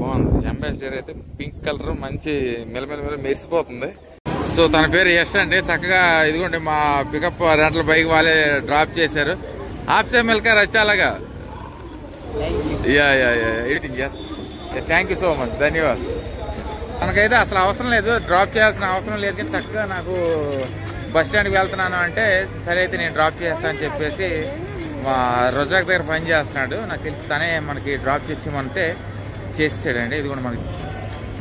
బాగుంది. అంబాసిడర్ అయితే pink colour మంచి మెలమెల మెరిసిపోతుంది. సో తన పేరు యష్ అండి. చక్కగా ఇదిగోండి మా పికప్ రెంటల్ బైక్ వాళ్ళే డ్రాప్ చేశారు. ఆప్సే మిల్కర్ వచ్చాలాగా. Editing thank you so much, ధన్యవాద్. మనకైతే అసలు అవసరం లేదు, డ్రాప్ చేయాల్సిన అవసరం లేదు. కానీ చక్కగా నాకు బస్ స్టాండ్కి వెళ్తున్నాను అంటే సరే అయితే నేను డ్రాప్ చేస్తాను అని చెప్పేసి మా రోజాక్ దగ్గర పని చేస్తున్నాడు. నాకు తెలిసి తనే మనకి డ్రాప్ చేసేయమంటే చేసేసాడండి. ఇది కూడా మనకి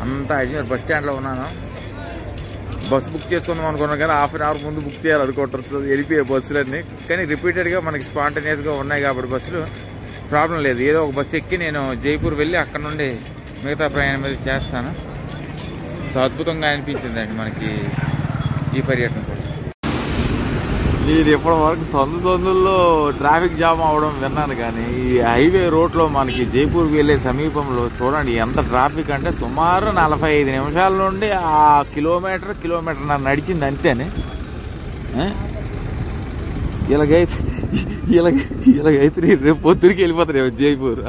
అంతా అజ్మీర్ బస్ స్టాండ్లో ఉన్నాను. బస్సు బుక్ చేసుకుందాం అనుకున్నాం కదా, హాఫ్ అన్ అవర్ ముందు బుక్ చేయాలి అనుకుంటారు వెళ్ళిపోయే బస్సులన్నీ. కానీ రిపీటెడ్గా మనకి స్పాంటేనియస్గా ఉన్నాయి కాబట్టి బస్సులు ప్రాబ్లం లేదు. ఏదో ఒక బస్సు ఎక్కి నేను జైపూర్ వెళ్ళి అక్కడ నుండి మిగతా ప్రయాణం మీద చేస్తాను. సో అద్భుతంగా అనిపించిందండి మనకి ఈ పర్యటన కూడా. నేను ఇప్పటి వరకు సందుల్లో ట్రాఫిక్ జామ్ అవ్వడం విన్నాను, కానీ ఈ హైవే రోడ్లో మనకి జైపూర్కి వెళ్ళే సమీపంలో చూడండి ఎంత ట్రాఫిక్ అంటే సుమారు 45 నిమిషాల నుండి ఆ కిలోమీటర్ నడిచింది అంతేనే. ఇలాగైతే రేపు పొద్దురికి వెళ్ళిపోతారు జైపూర్.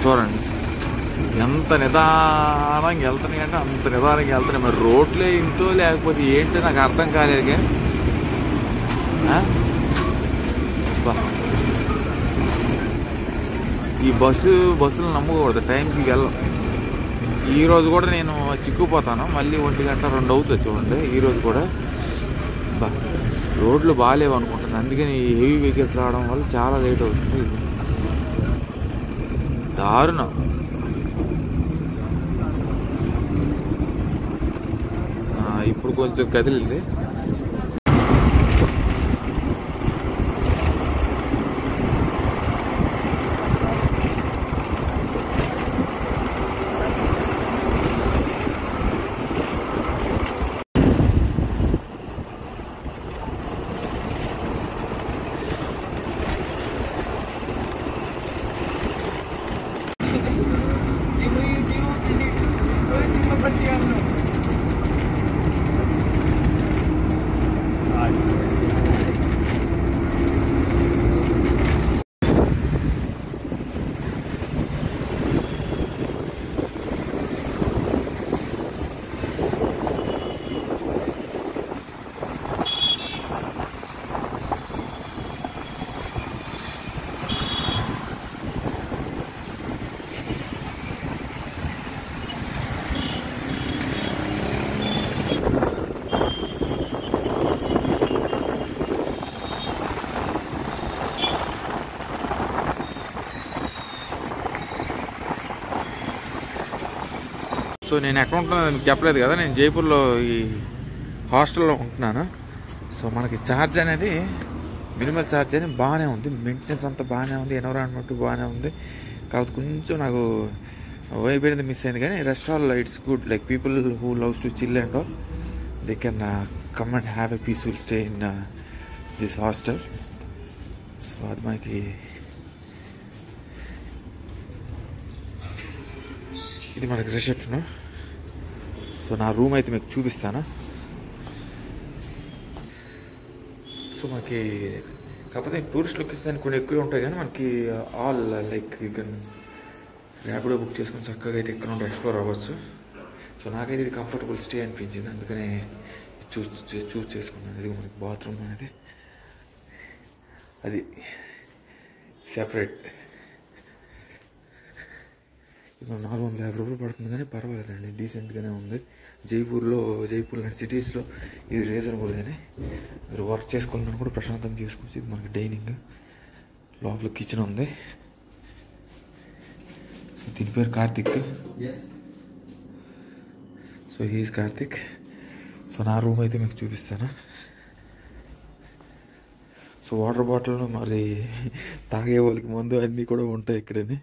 చూడండి ఎంత నిదానంగా వెళ్తున్నాయి అంటే అంత నిదానంగా వెళ్తున్నాయి. మరి రోడ్లే ఇంతో లేకపోతే ఏంటో నాకు అర్థం కాలేదు. కానీ ఈ బస్సులు నమ్మకూడదు, టైంకి వెళ్ళం. ఈరోజు కూడా నేను చిక్కుపోతాను, మళ్ళీ 1 గంట 2 అవుతుంది చూడండి. ఈరోజు కూడా రోడ్లు బాగాలేవు అనుకుంటాను, అందుకని ఈ హెవీ వెహికల్స్ రావడం వల్ల చాలా లేట్ అవుతుంది. దారుణం. ఇప్పుడు కొంచెం కదిలింది. సో నేను ఎక్కడ ఉంటున్నాను మీకు చెప్పలేదు కదా, నేను జైపూర్లో ఈ హాస్టల్లో ఉంటున్నాను. సో మనకి ఛార్జ్ అనేది మినిమల్ ఛార్జ్ అనేది బాగానే ఉంది, మెయింటెనెన్స్ అంతా బాగానే ఉంది, ఎన్విరాన్మెంట్ బాగానే ఉంది. కాకపోతే కొంచెం నాకు వైబ్ అనేది మిస్ అయింది. కానీ రెస్టారెంట్లో it's good, like people who loves to chill and all they can come and have a peaceful stay in this hostel. So అది మనకి ఇది మనకి రిసెప్షన్. సో నా రూమ్ అయితే మీకు చూపిస్తాను. సో మనకి కాకపోతే టూరిస్ట్ లొకేషన్ కొన్ని ఎక్కువ ఉంటాయి, కానీ మనకి all like you can Rapido book చేసుకొని చక్కగా అయితే ఇక్కడ నుండి ఎక్స్ప్లోర్ అవ్వచ్చు. సో నాకైతే ఇది కంఫర్టబుల్ స్టే అనిపించింది, అందుకనే చూస్ చేసుకున్నాను. ఇది మనకి బాత్రూమ్ అనేది అది సెపరేట్. ఇప్పుడు 450 రూపాయలు పడుతుంది, కానీ పర్వాలేదండి, డీసెంట్గానే ఉంది. జైపూర్ లాంటి సిటీస్లో ఇది రీజనబుల్. కానీ మీరు వర్క్ చేసుకోవాలని కూడా ప్రశాంతంగా చేసుకోవచ్చు. ఇది మనకి డైనింగ్, లోపల కిచెన్ ఉంది. దీని పేరు Karthik. So he's Karthik. So నా రూమ్ అయితే మీకు చూపిస్తాను. సో వాటర్ బాటిల్ మరి తాగే వాళ్ళకి మందు అన్నీ కూడా ఉంటాయి ఇక్కడని.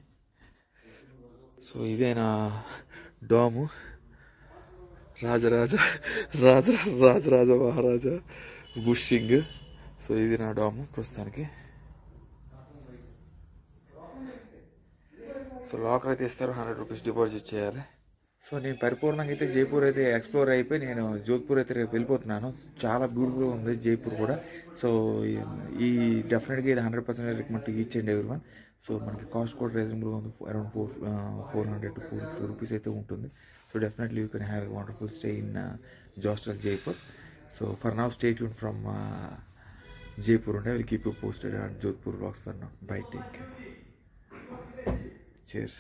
సో ఇదే నా డాము, రాజరాజ మహారాజా బుషింగ్. సో ఇది నా డాము ప్రస్తుతానికి. సో లాకర్ అయితే ఇస్తారు, 100 రూపీస్ డిపాజిట్ చేయాలి. సో నేను పరిపూర్ణంగా అయితే జైపూర్ అయితే ఎక్స్ప్లోర్ అయిపోయి నేను జోధ్పూర్ అయితే రేపు వెళ్ళిపోతున్నాను. చాలా బ్యూటిఫుల్గా ఉంది జైపూర్ కూడా. సో ఈ డెఫినెట్గా ఇది 100% recommend to each and everyone. So మనకి కాస్ట్ కూడా రీజనబుల్గా ఉంది, అరౌండ్ 400 to 450 రూపీస్ అయితే ఉంటుంది. So definitely you can have a wonderful stay in Zostel Jaipur. So for now stay tune from Jaipur, and I will keep you posted on Jodhpur vlogs for now. Bye, take care. Cheers.